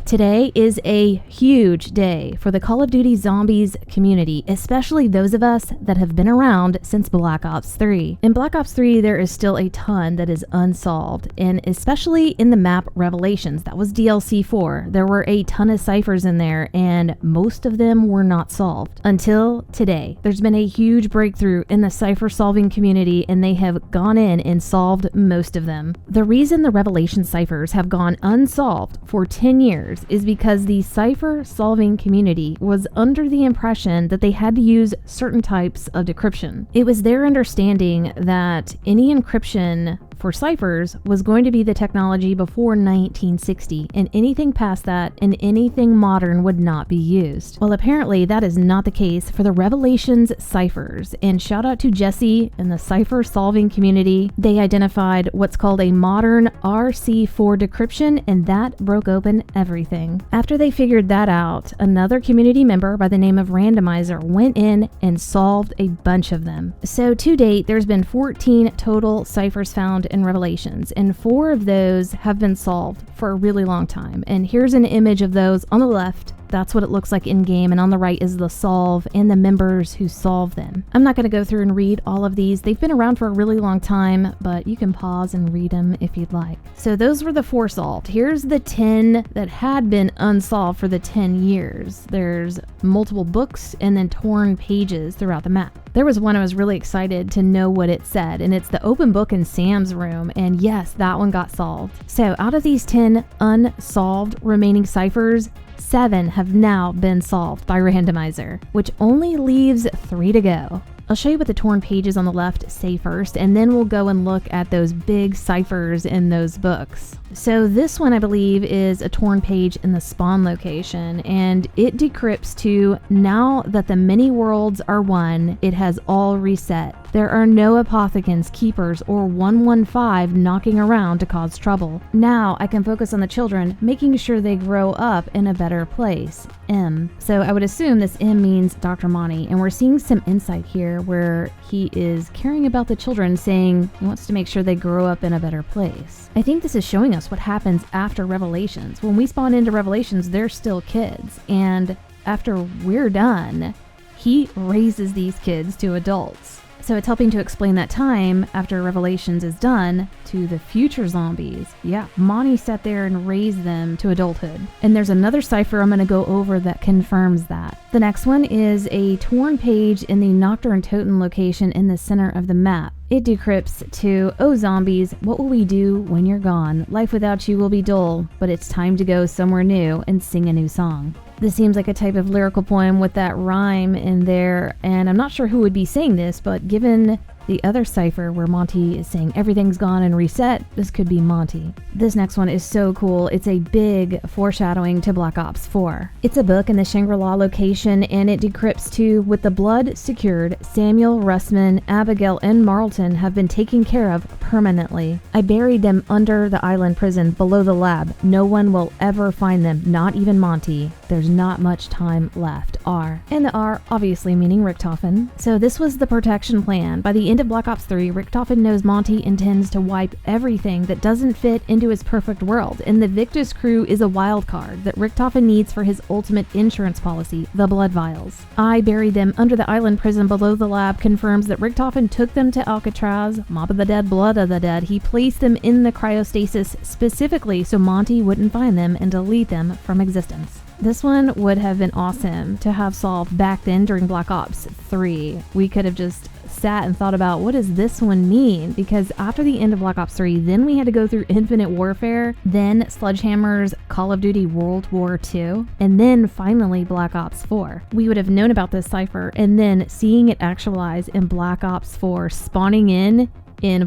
Today is a huge day for the Call of Duty Zombies community, especially those of us that have been around since Black Ops 3. In Black Ops 3, there is still a ton that is unsolved, and especially in the map Revelations. That was DLC 4. There were a ton of ciphers in there, and most of them were not solved. Until today, there's been a huge breakthrough in the cipher solving community, and they have gone in and solved most of them. The reason the Revelation ciphers have gone unsolved for 10 years is because the cipher solving community was under the impression that they had to use certain types of decryption. It was their understanding that any encryption for ciphers was going to be the technology before 1960, and anything past that and anything modern would not be used. Well, apparently that is not the case for the Revelations ciphers, and shout out to Jesse and the cipher solving community. They identified what's called a modern RC4 decryption, and that broke open everything. After they figured that out, another community member by the name of Randomizer went in and solved a bunch of them. So to date, there's been 14 total ciphers found in Revelations, and 4 of those have been solved for a really long time. And here's an image of those on the left. That's what it looks like in game, and on the right is the solve and the members who solve them. I'm not going to go through and read all of these. They've been around for a really long time, but you can pause and read them if you'd like. So those were the 4 solved. Here's the 10 that had been unsolved for the 10 years. There's multiple books and then torn pages throughout the map. There was one I was really excited to know what it said, and it's the open book in Sam's room, and yes, that one got solved. So out of these 10 unsolved remaining ciphers, 7 have now been solved by Randomizer, which only leaves 3 to go. I'll show you what the torn pages on the left say first, and then we'll go and look at those big ciphers in those books. So this one, I believe, is a torn page in the spawn location, and it decrypts to, now that the many worlds are one, it has all reset. There are no apothecans, keepers, or 115 knocking around to cause trouble. Now I can focus on the children, making sure they grow up in a better place. M. So I would assume this M means Dr.Monty, and we're seeing some insight here where he is caring about the children, saying he wants to make sure they grow up in a better place. I think this is showing us what happens after Revelations. When we spawn into Revelations, they're still kids, and after we're done, he raises these kids to adults. So it's helping to explain that time after Revelations is done to the future zombies. Yeah, Monty sat there and raised them to adulthood. And there's another cipher I'm going to go over that confirms that. The next one is a torn page in the Nocturne Totem location in the center of the map. It decrypts to, "Oh zombies, what will we do when you're gone? Life without you will be dull, but it's time to go somewhere new and sing a new song." This seems like a type of lyrical poem with that rhyme in there, and I'm not sure who would be saying this, but given the other cipher where Monty is saying everything's gone and reset, this could be Monty. This next one is so cool. It's a big foreshadowing to Black Ops 4. It's a book in the Shangri-La location, and it decrypts to, "With the blood secured, Samuel, Russman, Abigail, and Marlton have been taken care of permanently. I buried them under the island prison below the lab. No one will ever find them, not even Monty. There's not much time left. R." And the R obviously meaning Richtofen. So this was the protection plan. By the end of Black Ops 3, Richtofen knows Monty intends to wipe everything that doesn't fit into his perfect world, and the Victus crew is a wild card that Richtofen needs for his ultimate insurance policy, the blood vials. "I buried them under the island prison below the lab" confirms that Richtofen took them to Alcatraz, Mob of the Dead, Blood of the Dead. He placed them in the cryostasis specifically so Monty wouldn't find them and delete them from existence. This one would have been awesome to have solved back then during Black Ops 3. We could have just sat and thought about, what does this one mean? Because after the end of Black Ops 3, then we had to go through Infinite Warfare, then Sledgehammer's Call of Duty World War II, and then finally Black Ops 4. We would have known about this cipher, and then seeing it actualize in Black Ops 4, spawning in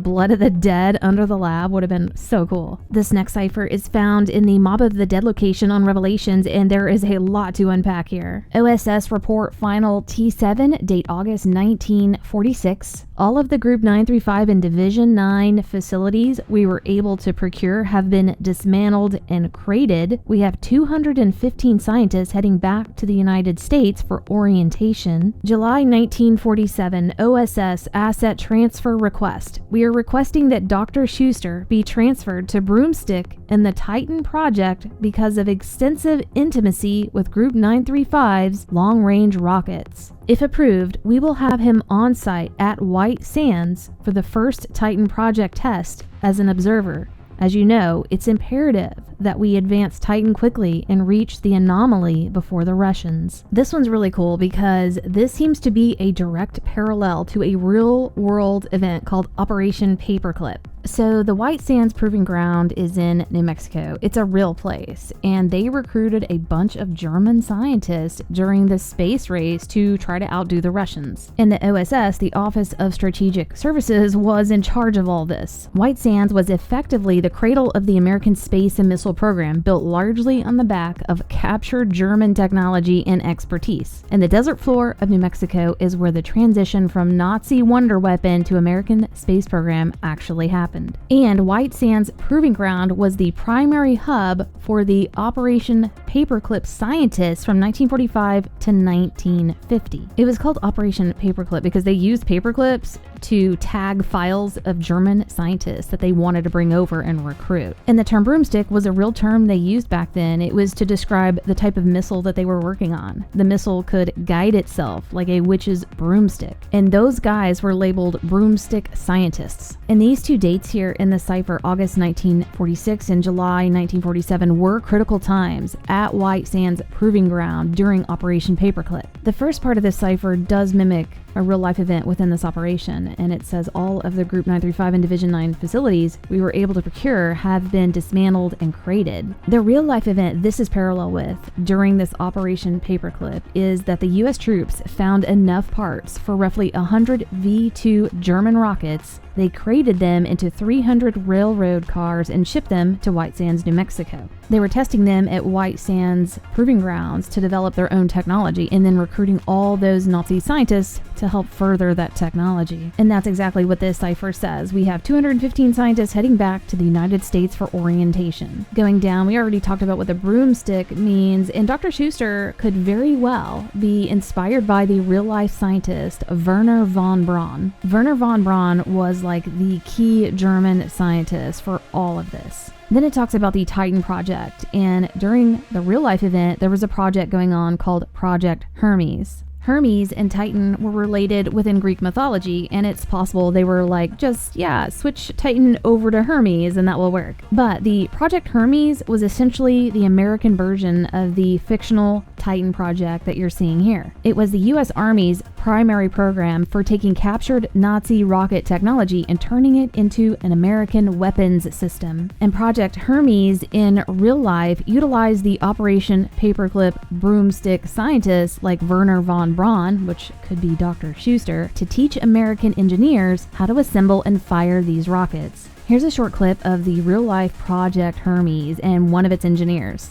Blood of the Dead under the lab would have been so cool. This next cipher is found in the Mob of the Dead location on Revelations, and there is a lot to unpack here. OSS report final T7, date August 1946. All of the Group 935 and Division 9 facilities we were able to procure have been dismantled and crated. We have 215 scientists heading back to the United States for orientation. July 1947, OSS asset transfer request. We are requesting that Dr. Schuster be transferred to Broomstick in the Titan project because of extensive intimacy with Group 935's long-range rockets. If approved, we will have him on site at White Sands for the first Titan project test as an observer. As you know, it's imperative that we advance Titan quickly and reach the anomaly before the Russians. This one's really cool because this seems to be a direct parallel to a real-world event called Operation Paperclip. So the White Sands Proving Ground is in New Mexico. It's a real place, and they recruited a bunch of German scientists during the space race to try to outdo the Russians. And the OSS, the Office of Strategic Services, was in charge of all this. White Sands was effectively the cradle of the American space and missile program, built largely on the back of captured German technology and expertise. And the desert floor of New Mexico is where the transition from Nazi wonder weapon to American space program actually happened. And White Sands Proving Ground was the primary hub for the Operation Paperclip scientists from 1945 to 1950. It was called Operation Paperclip because they used paperclips to tag files of German scientists that they wanted to bring over and recruit. And the term broomstick was a real term they used back then. It was to describe the type of missile that they were working on. The missile could guide itself like a witch's broomstick. And those guys were labeled broomstick scientists. And these two dates here in the cipher, August 1946 and July 1947, were critical times at White Sands Proving Ground during Operation Paperclip. The first part of this cipher does mimic a real-life event within this operation, and it says all of the Group 935 and Division 9 facilities we were able to procure have been dismantled and crated. The real-life event this is parallel with during this Operation Paperclip is that the U.S. troops found enough parts for roughly 100 V-2 German rockets. They crated them into 300 railroad cars and shipped them to White Sands, New Mexico. They were testing them at White Sands Proving Grounds to develop their own technology and then recruiting all those Nazi scientists to help further that technology. And that's exactly what this cipher says. We have 215 scientists heading back to the United States for orientation. Going down, we already talked about what the broomstick means, and Dr. Schuster could very well be inspired by the real-life scientist Werner von Braun. Werner von Braun was like the key German scientist for all of this. Then it talks about the Titan project, and during the real-life event, there was a project going on called Project Hermes. Hermes and Titan were related within Greek mythology, and it's possible they were like, switch Titan over to Hermes and that will work. But the Project Hermes was essentially the American version of the fictional Titan project that you're seeing here. It was the U.S. Army's primary program for taking captured Nazi rocket technology and turning it into an American weapons system. And Project Hermes in real life utilized the Operation Paperclip broomstick scientists like Werner von Braun, which could be Dr. Schuster, to teach American engineers how to assemble and fire these rockets. Here's a short clip of the real-life Project Hermes and one of its engineers.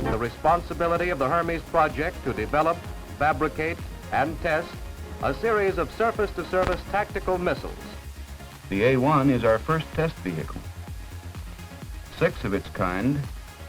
The responsibility of the Hermes project to develop, fabricate, and test a series of surface-to-surface tactical missiles. The A-1 is our first test vehicle. 6 of its kind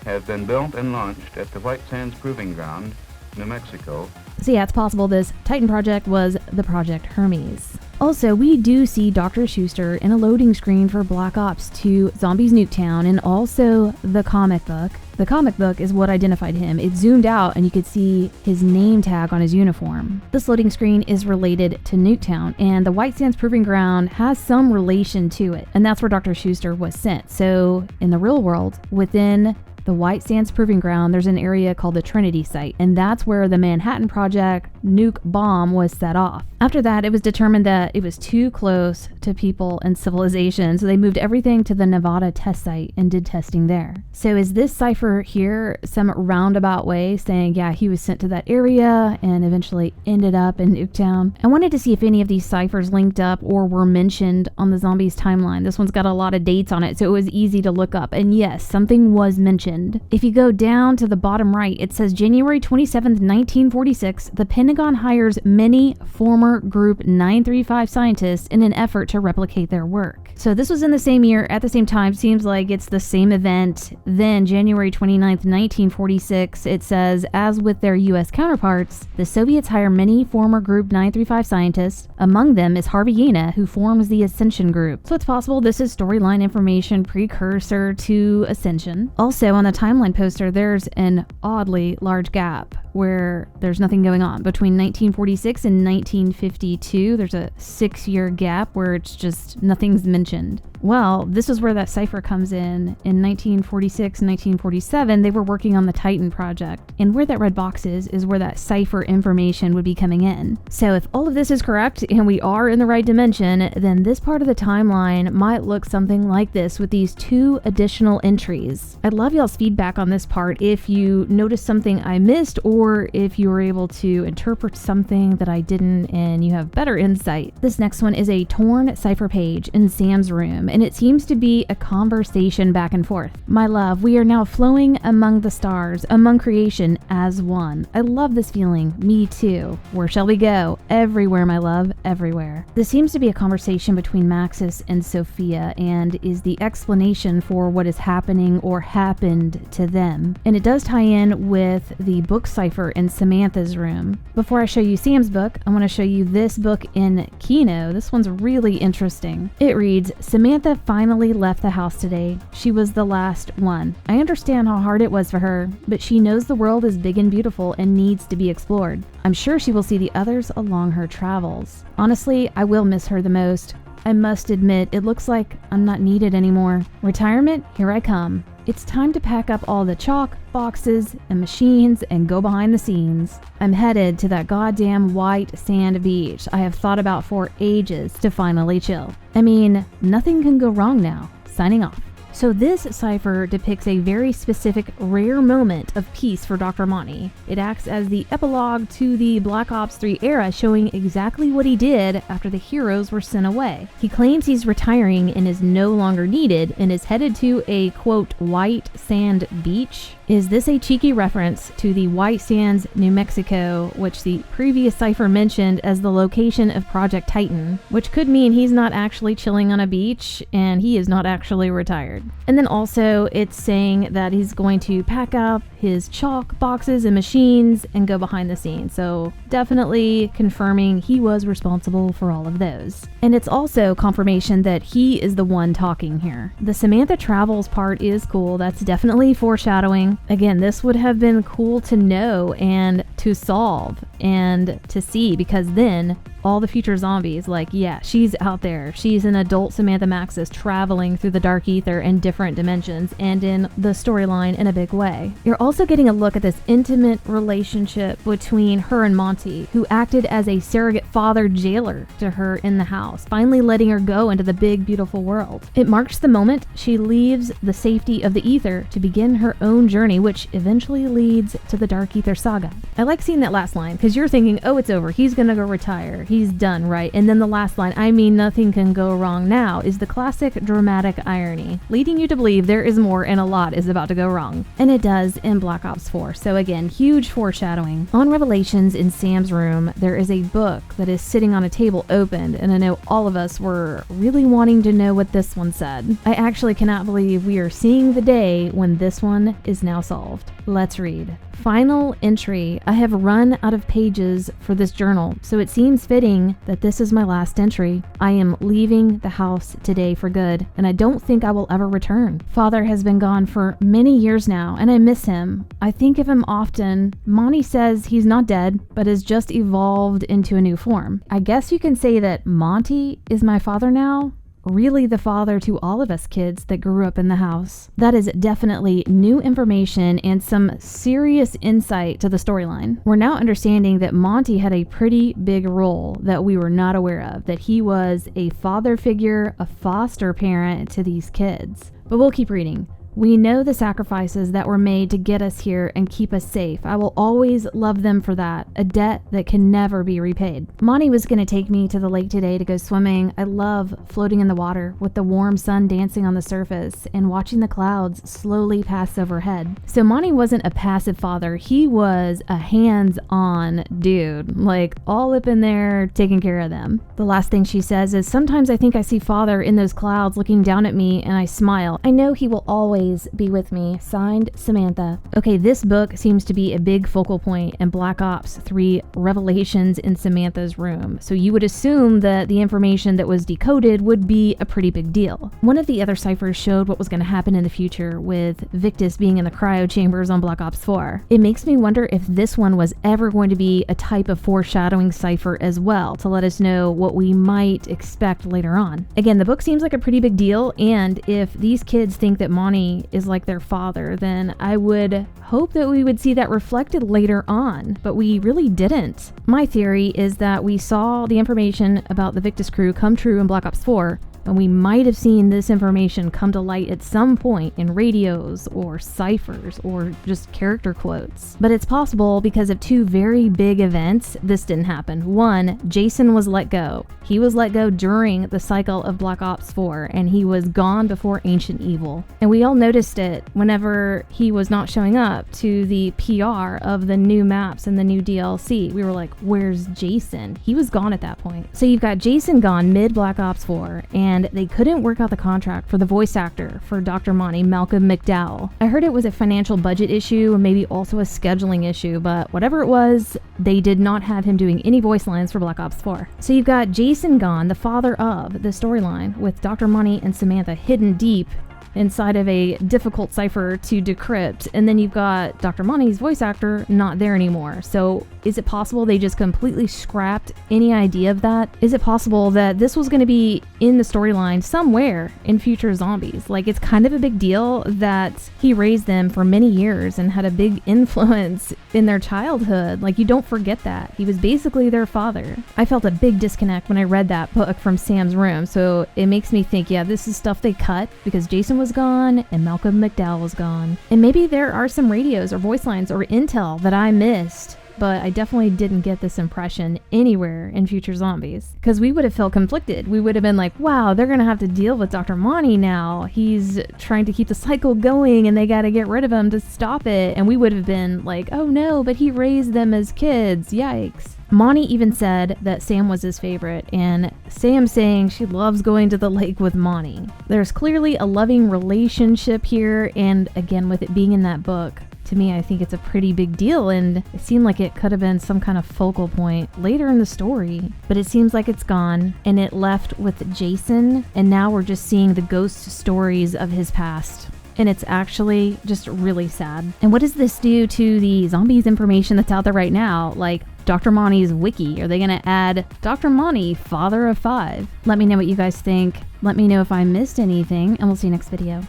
have been built and launched at the White Sands Proving Ground, New Mexico. So yeah, it's possible this Titan project was the Project Hermes. Also, we do see Dr. Schuster in a loading screen for Black Ops 2 Zombies Nuketown and also the comic book. The comic book is what identified him. It zoomed out and you could see his name tag on his uniform. This loading screen is related to Nuketown, and the White Sands Proving Ground has some relation to it, and that's where Dr. Schuster was sent. So in the real world, within the White Sands Proving Ground, there's an area called the Trinity Site, and that's where the Manhattan Project nuke bomb was set off. After that, it was determined that it was too close to people and civilization, so they moved everything to the Nevada test site and did testing there. So is this cipher here some roundabout way saying, yeah, he was sent to that area and eventually ended up in Nuketown? I wanted to see if any of these ciphers linked up or were mentioned on the Zombies timeline. This one's got a lot of dates on it, so it was easy to look up. And yes, something was mentioned. If you go down to the bottom right, it says January 27th, 1946, the Pentagon hires many former Group 935 scientists in an effort to replicate their work. So this was in the same year, at the same time, seems like it's the same event. Then January 29th, 1946, it says, as with their U.S. counterparts, the Soviets hire many former Group 935 scientists. Among them is Harvey Yena, who forms the Ascension Group. So it's possible this is storyline information precursor to Ascension. Also, on the timeline poster, there's an oddly large gap where there's nothing going on. Between 1946 and 1952, there's a 6-year gap where it's just nothing's mentioned. Well, this is where that cipher comes in. In 1946 and 1947, they were working on the Titan project. And where that red box is where that cipher information would be coming in. So if all of this is correct and we are in the right dimension, then this part of the timeline might look something like this with these 2 additional entries. I'd love y'all's feedback on this part if you noticed something I missed, or if you were able to interpret something that I didn't and you have better insight. This next one is a torn cipher page in Sam's room, and it seems to be a conversation back and forth. My love, we are now flowing among the stars, among creation as one. I love this feeling. Me too. Where shall we go? Everywhere, my love, everywhere. This seems to be a conversation between Maxis and Sophia, and is the explanation for what is happening or happened to them. And it does tie in with the book cipher in Samantha's room. Before I show you Sam's book, I want to show you this book in Kino. This one's really interesting. It reads, Samantha finally left the house today. She was the last one. I understand how hard it was for her, but she knows the world is big and beautiful and needs to be explored. I'm sure she will see the others along her travels. Honestly, I will miss her the most. I must admit, it looks like I'm not needed anymore. Retirement, here I come. It's time to pack up all the chalk, boxes, and machines and go behind the scenes. I'm headed to that goddamn white sand beach I have thought about for ages to finally chill. I mean, nothing can go wrong now. Signing off. So this cipher depicts a very specific, rare moment of peace for Dr.Monty. It acts as the epilogue to the Black Ops 3 era, showing exactly what he did after the heroes were sent away. He claims he's retiring and is no longer needed, and is headed to a, quote, white sand beach. Is this a cheeky reference to the White Sands, New Mexico, which the previous cipher mentioned as the location of Project Titan, which could mean he's not actually chilling on a beach and he is not actually retired. And then also it's saying that he's going to pack up his chalk, boxes, and machines and go behind the scenes. So definitely confirming he was responsible for all of those. And it's also confirmation that he is the one talking here. The Samantha travels part is cool. That's definitely foreshadowing. Again, this would have been cool to know and to solve and to see, because then all the future zombies, like, yeah, she's out there. She's an adult Samantha Maxis traveling through the dark ether in different dimensions and in the storyline in a big way. You're also getting a look at this intimate relationship between her and Monty, who acted as a surrogate father jailer to her in the house, finally letting her go into the big, beautiful world. It marks the moment she leaves the safety of the ether to begin her own journey, which eventually leads to the Dark Ether Saga. I like seeing that last line, because you're thinking, oh, it's over. He's gonna go retire. He's done, right? And then the last line, I mean, nothing can go wrong now, is the classic dramatic irony, leading you to believe there is more and a lot is about to go wrong. And it does in Black Ops 4. So again, huge foreshadowing. On Revelations in Sam's room, there is a book that is sitting on a table opened, and I know all of us were really wanting to know what this one said. I actually cannot believe we are seeing the day when this one is now solved. Let's read. Final entry. I have run out of pages for this journal, so it seems fitting that this is my last entry. I am leaving the house today for good, and I don't think I will ever return. Father has been gone for many years now, and I miss him. I think of him often. Monty says he's not dead, but has just evolved into a new form. I guess you can say that Monty is my father now. Really the father to all of us kids that grew up in the house. That is definitely new information and some serious insight to the storyline. We're now understanding that Monty had a pretty big role that we were not aware of, that he was a father figure, a foster parent to these kids. But we'll keep reading. We know the sacrifices that were made to get us here and keep us safe. I will always love them for that, a debt that can never be repaid. Monty was going to take me to the lake today to go swimming. I love floating in the water with the warm sun dancing on the surface and watching the clouds slowly pass overhead. So Monty wasn't a passive father. He was a hands-on dude, like all up in there taking care of them. The last thing she says is, sometimes I think I see Father in those clouds looking down at me and I smile. I know he will always be with me. Signed, Samantha. Okay, this book seems to be a big focal point in Black Ops 3 revelations in Samantha's room. So you would assume that the information that was decoded would be a pretty big deal. One of the other ciphers showed what was going to happen in the future with Victus being in the cryo chambers on Black Ops 4. It makes me wonder if this one was ever going to be a type of foreshadowing cipher as well, to let us know what we might expect later on. Again, the book seems like a pretty big deal, and if these kids think that Monty is like their father, then I would hope that we would see that reflected later on, but we really didn't. My theory is that we saw the information about the Victus crew come true in Black Ops 4, and we might have seen this information come to light at some point in radios or ciphers or just character quotes. But it's possible because of two very big events this didn't happen. One, Jason was let go. He was let go during the cycle of Black Ops 4, and he was gone before Ancient Evil. And we all noticed it whenever he was not showing up to the PR of the new maps and the new DLC. We were like, where's Jason? He was gone at that point. So you've got Jason gone mid Black Ops 4, and they couldn't work out the contract for the voice actor for Dr.Monty, Malcolm McDowell. I heard it was a financial budget issue and maybe also a scheduling issue, but whatever it was, they did not have him doing any voice lines for Black Ops 4. So you've got Jason gone, the father of the storyline, with Dr.Monty and Samantha hidden deep inside of a difficult cipher to decrypt, and then you've got Dr.Monty's voice actor not there anymore. So is it possible they just completely scrapped any idea of that? Is it possible that this was going to be in the storyline somewhere in future zombies? Like, it's kind of a big deal that he raised them for many years and had a big influence in their childhood. Like, you don't forget that. He was basically their father. I felt a big disconnect when I read that book from Sam's room, so it makes me think, yeah, this is stuff they cut because Jason was gone and Malcolm McDowell was gone. And maybe there are some radios or voice lines or intel that I missed, but I definitely didn't get this impression anywhere in future zombies, because we would have felt conflicted. We would have been like, wow, they're gonna have to deal with Dr. Monty now. He's trying to keep the cycle going and they gotta get rid of him to stop it. And we would have been like, oh no, but he raised them as kids, yikes. Monty even said that Sam was his favorite, and Sam saying she loves going to the lake with Monty. There's clearly a loving relationship here, and again, with it being in that book, to me, I think it's a pretty big deal, and it seemed like it could have been some kind of focal point later in the story, but it seems like it's gone, and it left with Jason, and now we're just seeing the ghost stories of his past. And it's actually just really sad. And what does this do to the zombies information that's out there right now? Like Dr. Monty's wiki. Are they going to add Dr. Monty, father of 5? Let me know what you guys think. Let me know if I missed anything, and we'll see you next video.